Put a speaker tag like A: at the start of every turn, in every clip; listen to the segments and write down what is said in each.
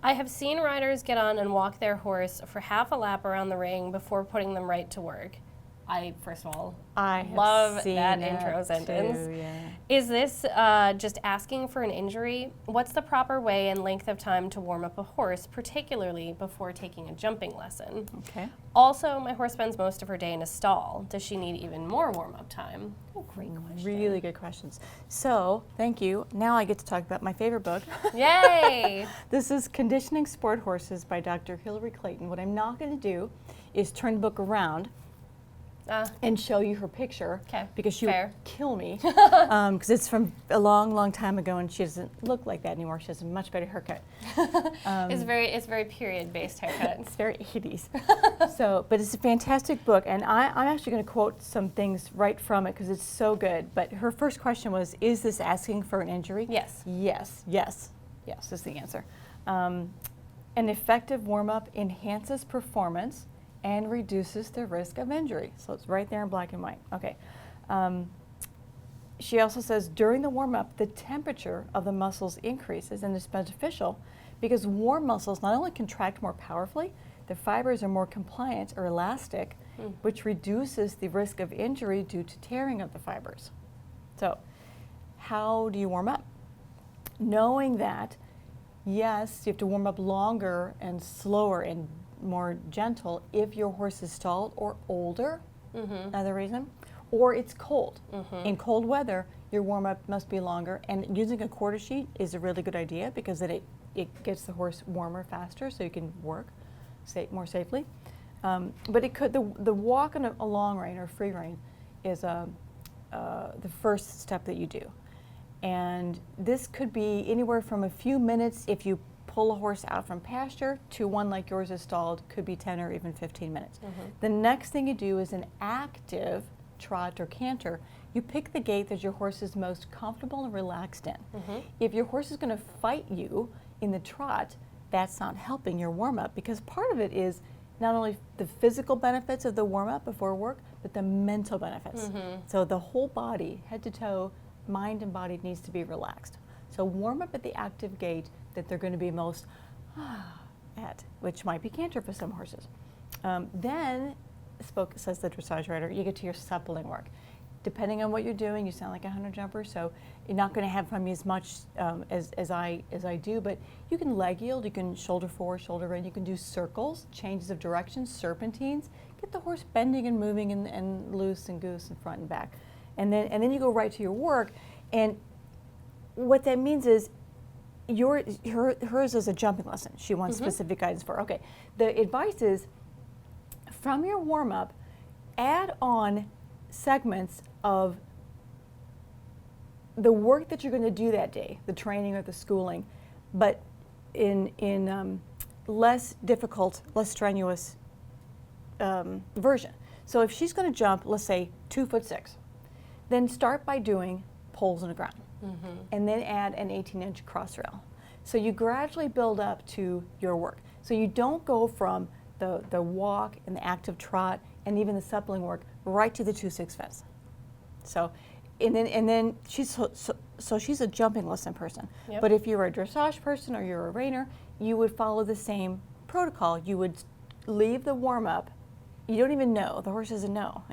A: I have seen riders get on and walk their horse for half a lap around the ring before putting them right to work. I, first of all, love that intro sentence.
B: Too, yeah.
A: Is this just asking for an injury? What's the proper way and length of time to warm up a horse, particularly before taking a jumping lesson?
B: Okay.
A: Also, my horse spends most of her day in a stall. Does she need even more warm-up time? Oh, great question.
B: Really good questions. So, thank you. Now I get to talk about my favorite book.
A: Yay!
B: This is Conditioning Sport Horses by Dr. Hilary Clayton. What I'm not going to do is turn the book around and show you her picture, because she would kill me, because it's from a long, long time ago, and she doesn't look like that anymore. She has a much better haircut.
A: It's very period-based haircut.
B: It's very 80s. So, but it's a fantastic book, and I'm actually going to quote some things right from it because it's so good. But her first question was, is this asking for an injury?
A: Yes.
B: Yes, yes, yes is the answer. An effective warm-up enhances performance and reduces the risk of injury. So it's right there in black and white. Okay. She also says, during the warm-up, the temperature of the muscles increases, and it's beneficial because warm muscles not only contract more powerfully, the fibers are more compliant or elastic, which reduces the risk of injury due to tearing of the fibers. So how do you warm up? Knowing that, yes, you have to warm up longer and slower and more gentle if your horse is stalled or older, another reason, or it's cold. In cold weather, your warm-up must be longer, and using a quarter sheet is a really good idea because then it gets the horse warmer faster so you can work more safely. But it could, the walk on a long rein or free rein is the first step that you do. And this could be anywhere from a few minutes if you pull a horse out from pasture to one like yours is stalled, could be 10 or even 15 minutes. The next thing you do is an active trot or canter. You pick the gait that your horse is most comfortable and relaxed in. If your horse is going to fight you in the trot, that's not helping your warm-up, because part of it is not only the physical benefits of the warm-up before work, but the mental benefits. So the whole body, head to toe, mind and body needs to be relaxed. So warm up at the active gait that they're going to be most at, which might be canter for some horses. Then, says the dressage rider, you get to your suppling work. Depending on what you're doing, you sound like a hunter jumper, so you're not going to have from me as much as I do, but you can leg yield, you can shoulder forward, shoulder in, you can do circles, changes of direction, serpentines, get the horse bending and moving and loose and goose and front and back. And then you go right to your work, and what that means is hers is a jumping lesson. She wants specific guidance for. Okay, the advice is from your warm-up, add on segments of the work that you're going to do that day, the training or the schooling, but in less difficult, less strenuous version. So if she's going to jump, let's say 2'6", then start by doing poles on the ground. And then add an 18-inch cross rail. So you gradually build up to your work. So you don't go from the walk and the active trot and even the suppling work right to the 2-6 fence. So, and then she's she's a jumping lesson person. But if you're a dressage person or you're a reiner, you would follow the same protocol. You would leave the warm up. You don't even know. The horse doesn't know.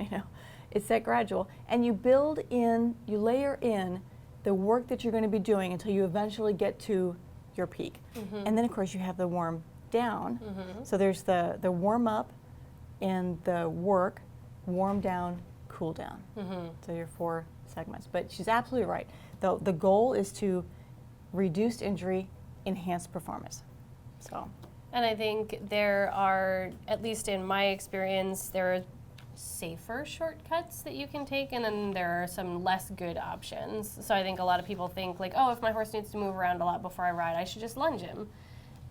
B: It's that gradual, and you build in, you layer in the work that you're going to be doing until you eventually get to your peak. And then of course you have the warm down. So there's the warm up and the work, warm down, cool down. So your 4 segments. But she's absolutely right. The goal is to reduce injury, enhance performance. So.
A: And I think there are, at least in my experience, there are safer shortcuts that you can take, and then there are some less good options. So I think a lot of people think like, oh, if my horse needs to move around a lot before I ride, I should just lunge him.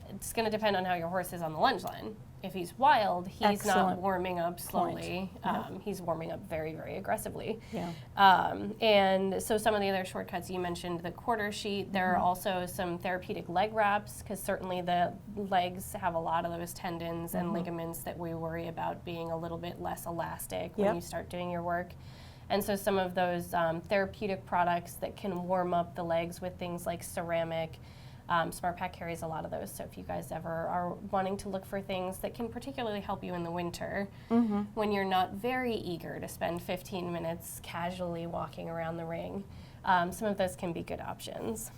A: It's going to depend on how your horse is on the lunge line. If he's wild, he's not warming up slowly. He's warming up very, very aggressively. And so some of the other shortcuts, you mentioned the quarter sheet. There are also some therapeutic leg wraps, because certainly the legs have a lot of those tendons and ligaments that we worry about being a little bit less elastic when you start doing your work. And so some of those therapeutic products that can warm up the legs with things like ceramic, SmartPak carries a lot of those, so if you guys ever are wanting to look for things that can particularly help you in the winter, when you're not very eager to spend 15 minutes casually walking around the ring, some of those can be good options.